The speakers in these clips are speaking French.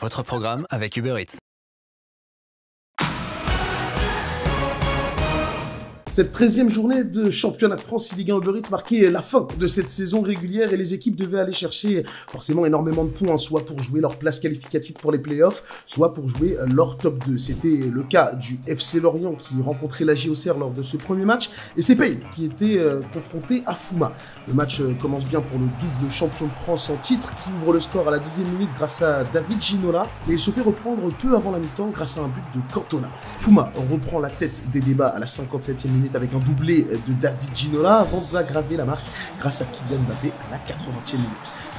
Votre programme avec Uber Eats. Cette 13e journée de championnat de France Ligue 1 Uber Eats marquait la fin de cette saison régulière et les équipes devaient aller chercher forcément énormément de points, soit pour jouer leur place qualificative pour les playoffs, soit pour jouer leur top 2. C'était le cas du FC Lorient qui rencontrait la JOCR lors de ce premier match et c'est Payne qui était confronté à Fouma. Le match commence bien pour le double champion de France en titre qui ouvre le score à la 10e minute grâce à David Ginola et il se fait reprendre peu avant la mi-temps grâce à un but de Cantona. Fouma reprend la tête des débats à la 57e minute avec un doublé de David Ginola avant d'aggraver la marque grâce à Kylian Mbappé à la 80e minute.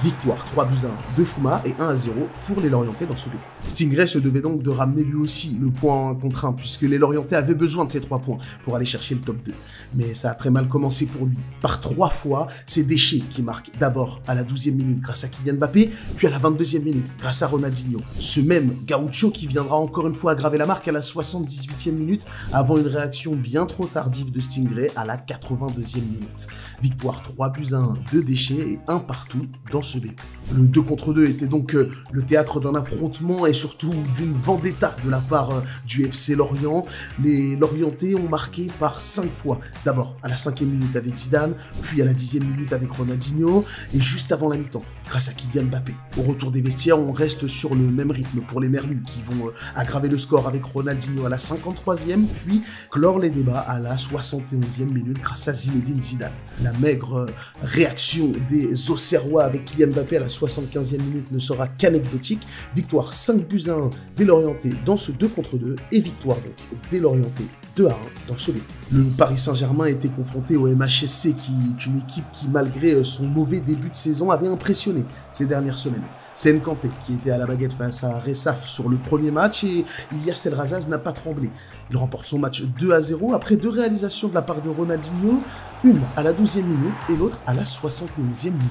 Victoire 3-1 de Fouma et 1-0 pour les Lorientais dans ce but. Stingray se devait donc de ramener lui aussi le point contre 1 puisque les Lorientais avaient besoin de ces 3 points pour aller chercher le top 2. Mais ça a très mal commencé pour lui. Par 3 fois, c'est Déchet qui marque d'abord à la 12e minute grâce à Kylian Mbappé, puis à la 22e minute grâce à Ronaldinho. Ce même Gaucho qui viendra encore une fois aggraver la marque à la 78e minute avant une réaction bien trop tardive de Stingray à la 82e minute. Victoire 3-1 de Déchet et 1 partout dans ce but. Le 2 contre 2 était donc le théâtre d'un affrontement et surtout d'une vendetta de la part du FC Lorient. Les Lorientais ont marqué par 5 fois. D'abord à la 5e minute avec Zidane, puis à la 10e minute avec Ronaldinho et juste avant la mi-temps grâce à Kylian Mbappé. Au retour des vestiaires, on reste sur le même rythme pour les Merlus qui vont aggraver le score avec Ronaldinho à la 53e, puis clore les débats à la 71e minute grâce à Zinedine Zidane. La maigre réaction des Auxerrois avec Kylian Mbappé à la 75e minute ne sera qu'anecdotique. Victoire 5-1 des Lorientais dans ce 2 contre 2 et victoire donc des Lorientais 2-1 dans ce but. Le Paris Saint-Germain était confronté au MHSC qui est une équipe qui malgré son mauvais début de saison avait impressionné ces dernières semaines. C'est Nkanté qui était à la baguette face à Ressaf sur le premier match et Ilyas El Razaz n'a pas tremblé. Il remporte son match 2-0 après 2 réalisations de la part de Ronaldinho, une à la 12e minute et l'autre à la 71e minute.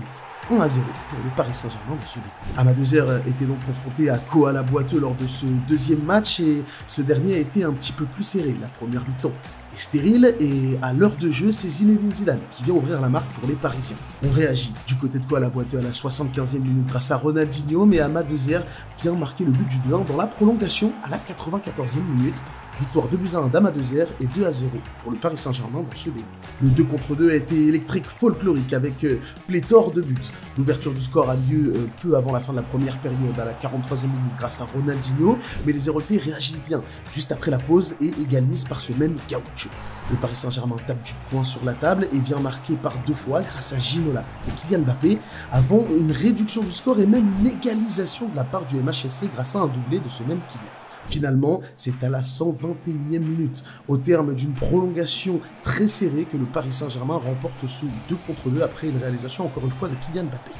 1-0 pour le Paris Saint-Germain dans ce but. Amadezer était donc confronté à Koala Boiteux lors de ce deuxième match et ce dernier a été un petit peu plus serré. La première mi-temps est stérile et à l'heure de jeu, c'est Zinedine Zidane qui vient ouvrir la marque pour les Parisiens. On réagit du côté de Koala Boiteux à la 75e minute grâce à Ronaldinho, mais Amadezer vient marquer le but du 2-1 dans la prolongation à la 94e minute. Victoire 2-1 d'Amadezer et 2-0 pour le Paris Saint-Germain dans ce but. Le 2 contre 2 a été électrique folklorique avec pléthore de buts. L'ouverture du score a lieu peu avant la fin de la première période à la 43e minute grâce à Ronaldinho, mais les Européens réagissent bien juste après la pause et égalisent par ce même Gaucho. Le Paris Saint-Germain tape du poing sur la table et vient marquer par 2 fois grâce à Ginola et Kylian Mbappé avant une réduction du score et même une égalisation de la part du MHSC grâce à un doublé de ce même Kylian. Finalement, c'est à la 121e minute, au terme d'une prolongation très serrée, que le Paris Saint-Germain remporte ce 2 contre 2 après une réalisation encore une fois de Kylian Mbappé.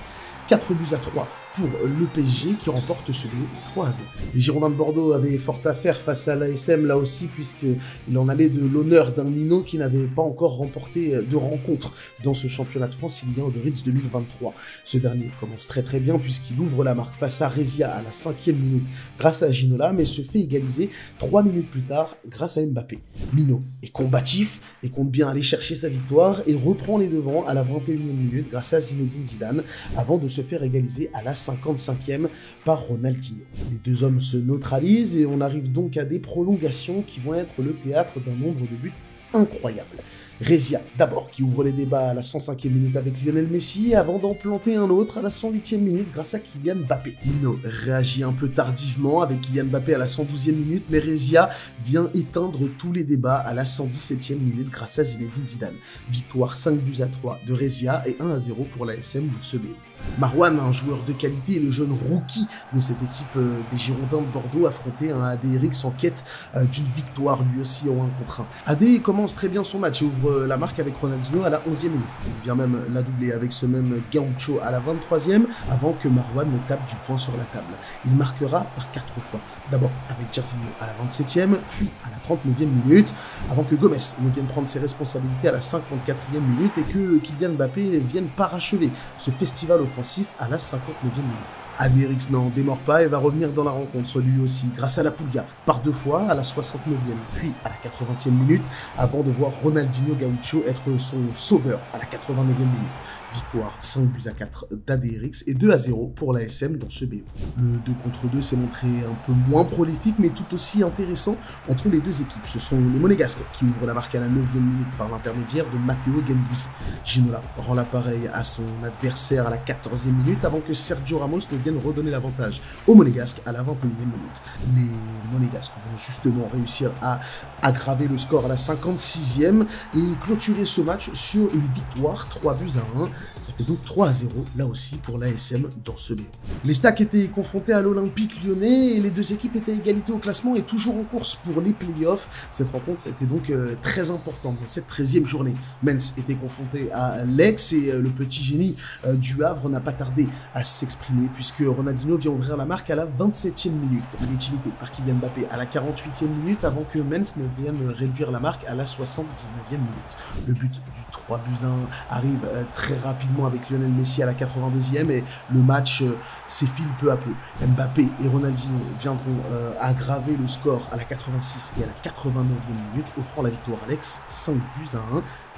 4-3 pour le PSG qui remporte ce but 3-0. Les Girondins de Bordeaux avaient fort à faire face à l'ASM là aussi puisqu'il en allait de l'honneur d'un minot qui n'avait pas encore remporté de rencontre dans ce championnat de France Ligue 1 Uber Eats 2023. Ce dernier commence très bien puisqu'il ouvre la marque face à Rezia à la 5e minute grâce à Ginola mais se fait égaliser 3 minutes plus tard grâce à Mbappé. Minot est combatif et compte bien aller chercher sa victoire et reprend les devants à la 21e minute grâce à Zinedine Zidane avant de se faire égaliser à la 55e par Ronaldinho. Les deux hommes se neutralisent et on arrive donc à des prolongations qui vont être le théâtre d'un nombre de buts incroyable. Rezia, d'abord, qui ouvre les débats à la 105e minute avec Lionel Messi, avant d'en planter un autre à la 108e minute grâce à Kylian Mbappé. Minot réagit un peu tardivement avec Kylian Mbappé à la 112e minute, mais Rezia vient éteindre tous les débats à la 117e minute grâce à Zinedine Zidane. Victoire 5-3 de Rezia et 1-0 pour l'ASM de ce but. Marouane, un joueur de qualité et le jeune rookie de cette équipe des Girondins de Bordeaux, affrontait un ADRX en quête d'une victoire lui aussi en 1 contre 1. AD commence très bien son match et ouvre la marque avec Ronaldinho à la 11e minute. Il vient même la doubler avec ce même Gaucho à la 23e avant que Marouane ne tape du poing sur la table. Il marquera par 4 fois. D'abord avec Jairzinho à la 27e, puis à la 39e minute, avant que Gomez ne vienne prendre ses responsabilités à la 54e minute et que Kylian Mbappé vienne parachever ce festival offensif à la 59e minute. ADRX n'en démord pas et va revenir dans la rencontre lui aussi grâce à la Pulga par 2 fois à la 69e puis à la 80e minute avant de voir Ronaldinho Gaucho être son sauveur à la 89e minute. Victoire 5-4 d'ADRX et 2-0 pour l'ASM dans ce BO. Le 2 contre 2 s'est montré un peu moins prolifique mais tout aussi intéressant entre les deux équipes. Ce sont les Monégasques qui ouvrent la marque à la 9e minute par l'intermédiaire de Matteo Gendouzi. Ginola rend l'appareil à son adversaire à la 14e minute avant que Sergio Ramos ne vienne redonner l'avantage aux Monégasques à la 21e minute. Les Monégasques vont justement réussir à aggraver le score à la 56e et clôturer ce match sur une victoire 3-1. Ça fait donc 3-0 là aussi pour l'ASM dans ce BO. Les Stacks étaient confrontés à l'Olympique Lyonnais et les deux équipes étaient à égalité au classement et toujours en course pour les playoffs. Cette rencontre était donc très importante dans cette 13e journée. Mens était confronté à l'Aix et le petit génie du Havre n'a pas tardé à s'exprimer puisque Ronaldinho vient ouvrir la marque à la 27e minute. Il est imité par Kylian Mbappé à la 48e minute avant que Mens ne vienne réduire la marque à la 79e minute. Le but du 3-1 arrive très rapidement avec Lionel Messi à la 82e et le match s'effile peu à peu. Mbappé et Ronaldinho viendront aggraver le score à la 86 et à la 89e minute, offrant la victoire à l'Aix 5-1,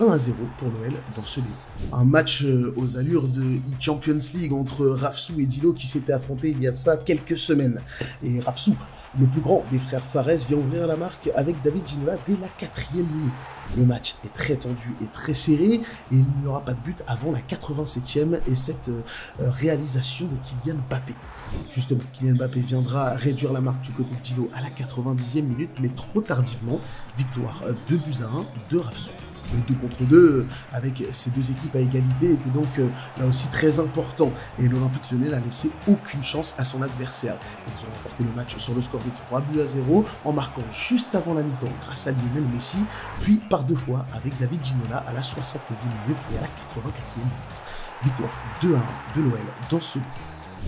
1-0 pour l'OL dans ce BO. Un match aux allures de e-Champions League entre Rafsou et Dilo qui s'étaient affrontés il y a de ça quelques semaines. Et Rafsou, le plus grand des frères Fares, vient ouvrir la marque avec David Ginola dès la 4e minute. Le match est très tendu et très serré et il n'y aura pas de but avant la 87e et cette réalisation de Kylian Mbappé. Justement, Kylian Mbappé viendra réduire la marque du côté de Dilo à la 90e minute, mais trop tardivement. Victoire 2-1 de Rafsou. Le 2 contre 2 avec ces deux équipes à égalité était donc là aussi très important et l'Olympique Lyonnais n'a laissé aucune chance à son adversaire. Ils ont remporté le match sur le score de 3-0 en marquant juste avant la mi-temps grâce à Lionel Messi, puis par deux fois avec David Ginola à la 69e minute et à la 84e minute. Victoire 2-1 de l'OL dans ce but.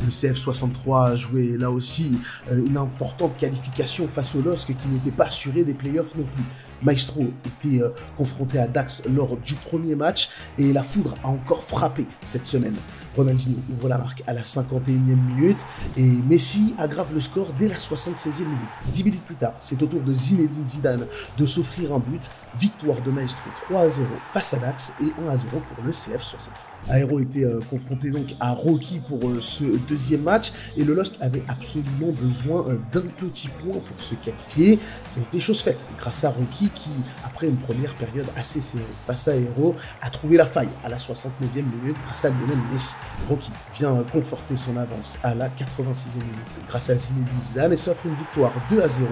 Le CF63 a joué là aussi une importante qualification face au LOSC qui n'était pas assuré des playoffs non plus. Maestro était confronté à Dax lors du premier match et la foudre a encore frappé cette semaine. Ronaldinho ouvre la marque à la 51e minute et Messi aggrave le score dès la 76e minute. 10 minutes plus tard, c'est au tour de Zinedine Zidane de s'offrir un but. Victoire de Maestro 3-0 face à Dax et 1-0 pour le CF63. Aero était confronté donc à Rocky pour ce deuxième match et le LOSC avait absolument besoin d'un petit point pour se qualifier. Ça a été chose faite grâce à Rocky qui, après une première période assez serrée face à Aero, a trouvé la faille à la 69e minute grâce à Lionel Messi. Rocky vient conforter son avance à la 86e minute grâce à Zinedine Zidane et s'offre une victoire 2-0,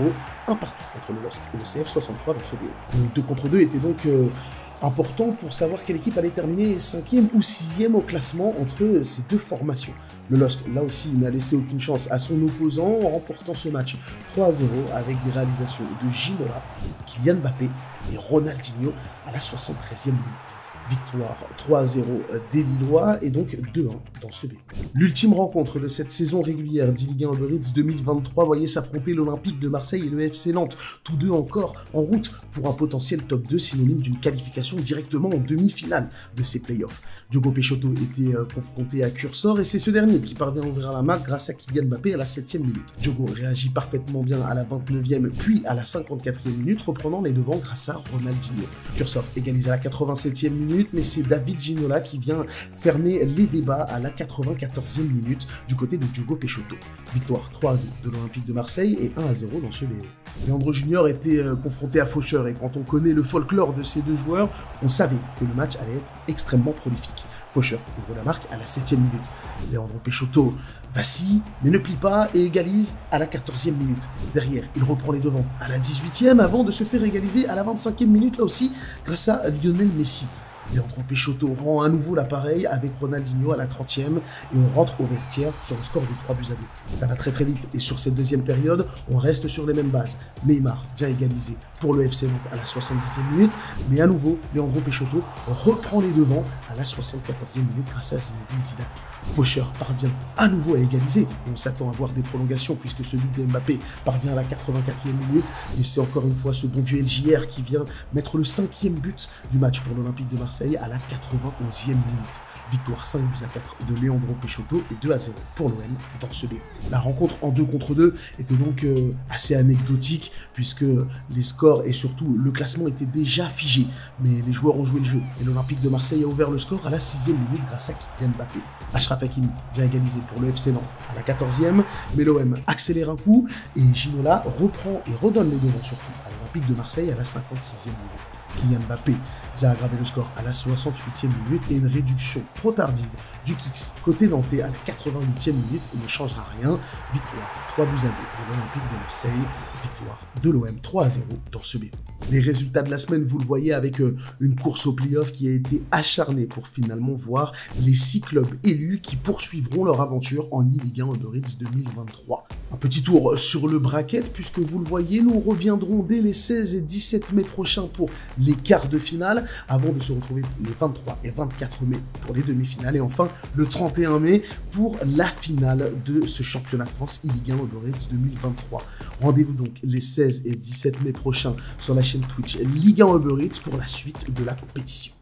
un partout entre le LOSC et le CF63 dans ce BO. Le 2 contre 2 était donc important pour savoir quelle équipe allait terminer 5e ou 6e au classement entre ces deux formations. Le LOSC, là aussi, n'a laissé aucune chance à son opposant en remportant ce match 3-0 avec des réalisations de Ginola, Kylian Mbappé et Ronaldinho à la 73e minute. Victoire 3-0 des Lillois et donc 2-1 dans ce BO. L'ultime rencontre de cette saison régulière d'e-Ligue 1 Uber Eats 2023 voyait s'affronter l'Olympique de Marseille et le FC Nantes, tous deux encore en route pour un potentiel top 2 synonyme d'une qualification directement en demi-finale de ces playoffs. Diogo Peixoto était confronté à Cursor et c'est ce dernier qui parvient à ouvrir la marque grâce à Kylian Mbappé à la 7e minute. Diogo réagit parfaitement bien à la 29e puis à la 54e minute, reprenant les devants grâce à Ronaldinho. Cursor égalise à la 87e minute, mais c'est David Ginola qui vient fermer les débats à la 94e minute du côté de Diogo Peixoto. Victoire 3-2 de l'Olympique de Marseille et 1-0 dans ce BO. Leandro Junior était confronté à Faucheur et quand on connaît le folklore de ces deux joueurs, on savait que le match allait être extrêmement prolifique. Faucheur ouvre la marque à la 7e minute. Leandro Peixoto vacille, mais ne plie pas et égalise à la 14e minute. Derrière, il reprend les devants à la 18e avant de se faire égaliser à la 25e minute, là aussi, grâce à Lionel Messi. Leandro Peixoto rend à nouveau l'appareil avec Ronaldinho à la 30e et on rentre au vestiaire sur le score de 3-2. Ça va très vite et sur cette deuxième période, on reste sur les mêmes bases. Neymar vient égaliser pour le FC Nantes à la 70e minute, mais à nouveau, Leandro Peixoto reprend les devants à la 74e minute grâce à Zinedine Zidane. Faucheur parvient à nouveau à égaliser et on s'attend à voir des prolongations puisque ce but de Mbappé parvient à la 84e minute et c'est encore une fois ce bon vieux LJR qui vient mettre le 5e but du match pour l'Olympique de Marseille à la 91e minute. Victoire 5 buts à 4 de Leandro Peixoto et 2 à 0 pour l'OM dans ce BO. La rencontre en 2 contre 2 était donc assez anecdotique puisque les scores et surtout le classement étaient déjà figés. Mais les joueurs ont joué le jeu et l'Olympique de Marseille a ouvert le score à la 6e minute grâce à Kylian Mbappé. Achraf Hakimi vient égaliser pour le FC Nantes à la 14e, mais l'OM accélère un coup et Ginola reprend et redonne les devants surtout à l'Olympique de Marseille à la 56e minute. Kylian Mbappé vient aggraver le score à la 68e minute et une réduction trop tardive du Kicks côté nantais à la 88e minute ne changera rien. Victoire 3 buts à 2 de l'Olympique de Marseille, victoire de l'OM 3 à 0 dans ce BO. Les résultats de la semaine, vous le voyez, avec une course au play-off qui a été acharnée pour finalement voir les 6 clubs élus qui poursuivront leur aventure en e-Ligue 1 Uber Eats 2023. Un petit tour sur le bracket, puisque vous le voyez, nous reviendrons dès les 16 et 17 mai prochains pour les quarts de finale, avant de se retrouver les 23 et 24 mai pour les demi-finales, et enfin le 31 mai pour la finale de ce championnat de France e-Ligue 1 Uber Eats 2023. Rendez-vous donc les 16 et 17 mai prochains sur la chaîne Twitch Ligue 1 Uber Eats pour la suite de la compétition.